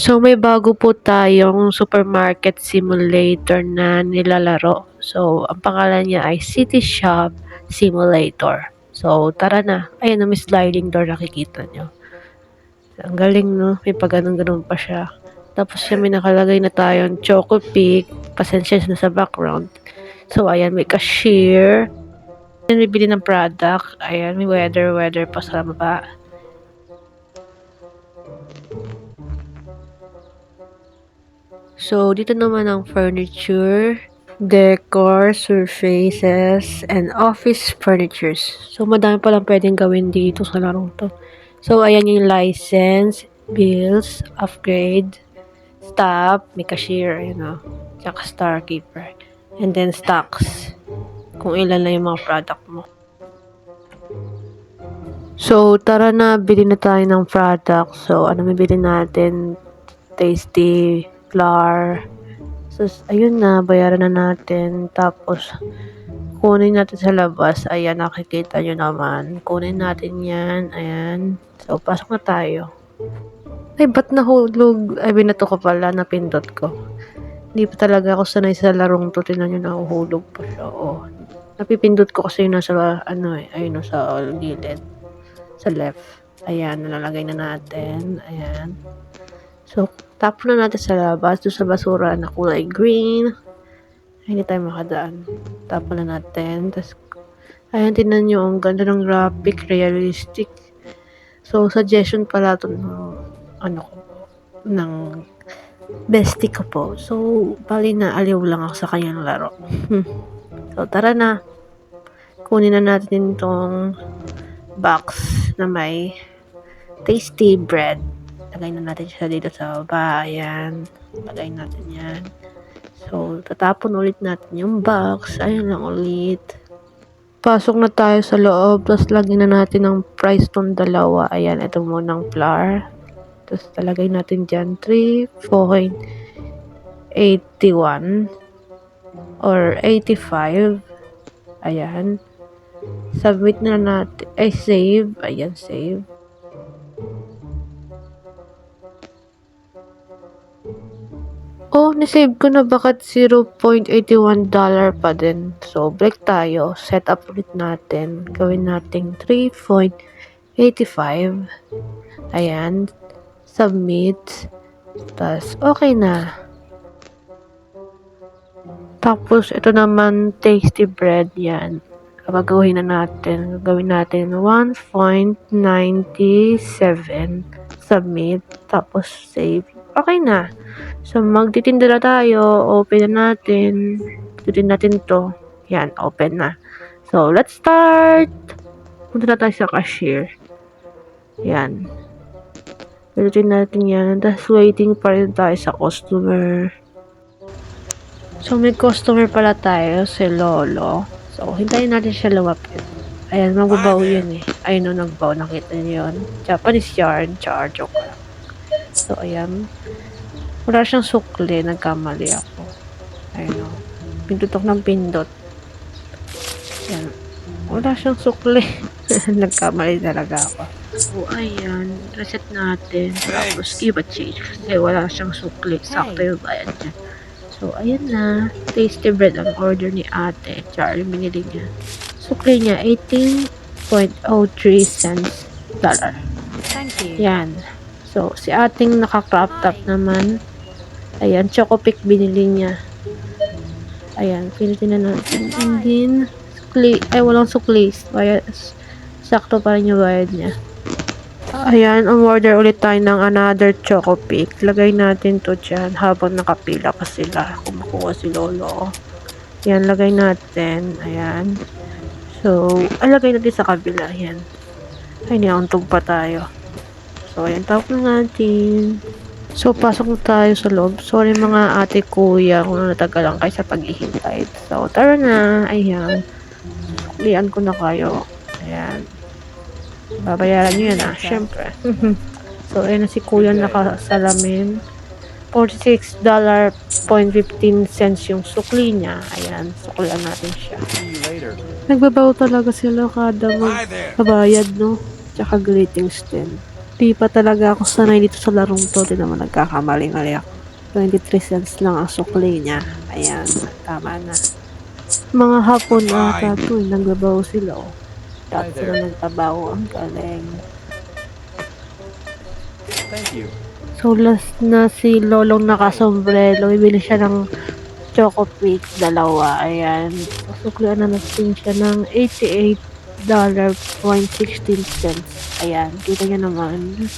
So, may bago po tayong supermarket simulator na nilalaro. So, ang pangalan niya ay City Shop Simulator. So, tara na. Ayan na, may sliding door, nakikita nyo. Ang galing, no? May pa ganun pa siya. Tapos siya may nakalagay na tayong Choco Pick. Pasensya na sa background. So, ayan, may cashier. Ayan, may bili ng product. Ayan, may weather pa sa baba. So, dito naman ang furniture, decor, surfaces, and office furnitures. So, madami palang pwedeng gawin dito sa larong to. So, ayan yung license, bills, upgrade, staff, may cashier, tsaka star keeper. And then stocks, kung ilan na yung mga product mo. So, tara na, bili na tayo ng product. So, ano may bili natin? Tasty, flour. So, ayun na, bayaran na natin. Tapos, kunin natin sa labas. Ayan, nakikita nyo naman. Kunin natin yan. Ayan. So, pasok na tayo. Ay, ba't nahulog? Ay, binato ko pala, napindot ko. Hindi pa talaga ako sanay sa larong to. Tinan nyo, nahuhulog pa siya. Oh. Napipindot ko kasi yun nasa, ayun, sa gilid. Sa left. Ayan, nalalagay na natin. Ayan. So, tapon na natin sa labas. Doon sa basura na kulay green. Ay, hindi tayo makadaan. Tapon na natin. Tapos, ayan, tinan nyo. Ang ganda ng graphic. Realistic. So, suggestion pala ito ng bestie ko po. So, bali na aliw lang ako sa kanyang laro. So, tara na. Kunin na natin itong box na may tasty bread. Lagay na natin siya dito sa baba. Ayan. Lagay natin yan. So, tatapon ulit natin yung box. Ayan lang ulit. Pasok na tayo sa loob. Tapos, lagyan na natin ng price tong dalawa. Ayan, ito munang flour. Tapos, talagay natin dyan 3.81 or 85. Ayan. Submit na natin. Ay, save. Ayan, save. Oh, nasave ko na, bakit $0.81 pa din. So, break tayo. Set up ulit natin. Gawin natin 3.85. Ayan. Submit. Tapos, okay na. Tapos, ito naman, tasty bread. Yan. Gagawin na natin. Gawin natin 1.97. Submit. Tapos, save. Okay na. So, magtitinda na tayo. Open na natin. Tutin natin to. Yan, open na. So, let's start. Punta na tayo sa cashier. Yan. Tutin natin yan. Tapos, waiting pa rin tayo sa customer. So, may customer pala tayo. Si Lolo. So, hintayin natin siya lumapit. Ayan, magbabaw yun eh. Ayun o, nagbaw. Nakita niyo yun. Japanese yarn. Joke lang. So, ayan. Wala siyang sukli. Nagkamali ako. Ayun o. Pindutok ng pindot. Ayan. Wala siyang sukli. Nagkamali talaga ako. So, ayan. Reset natin. Tapos, iba change. Kasi wala siyang sukli. Sakto yung bayad niya. So, ayan na. Tasty bread ang order ni ate. Char, yung binili niya. Sukli niya, 18.03 cents dollar. Thank you. Yan. So, si ating naka-crop top naman. Ayan, Choco Pick binili niya. Ayan, pilitin na natin. And then, sukli. Ay, walang sukli. Sakto pa rin yung bayad niya. Ayan, order ulit tayo ng another Choco Pick. Lagay natin to dyan habang nakapila pa sila. Kumukuha si Lolo. Ayan, lagay natin. Ayan. So, lagay natin sa kabila. Ayan. Ay, niauntog pa tayo. So, ayan, tapos na natin. So, pasok na tayo sa loob. Sorry mga ate, kuya, kung natagalan kayo sa paghihintay. So, tara na. Ayan. Suklian ko na kayo. Ayan. Babayaran nyo yan syempre. So, ayan na si kuya nakasalamin. $46.15 yung sukli niya. Ayan, suklian natin siya. Nagbabaw talaga sila kada magbabayad, no? Tsaka greetings din. Di pa talaga ako sanay dito sa larong 'to, tignan mo nagkakamali-mali ako. 23 cents lang ang sukli niya, ayan, tama na. Mga hapon ata Goodbye. 'to, nagbabaw sila, oh. Hi Dati sila there. nagtabaho, ang galing. Thank you. So, last na si lolong nakasombrero, bibili siya ng Choco Pits, dalawa, ayan. Susuklian na natin siya ng $88.16. Ayan, kita niyo naman.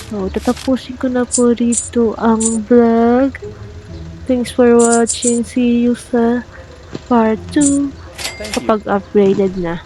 So, tatapusin ko na po dito ang vlog. Thanks for watching. See you sa part 2 Thank you. kapag upgraded na.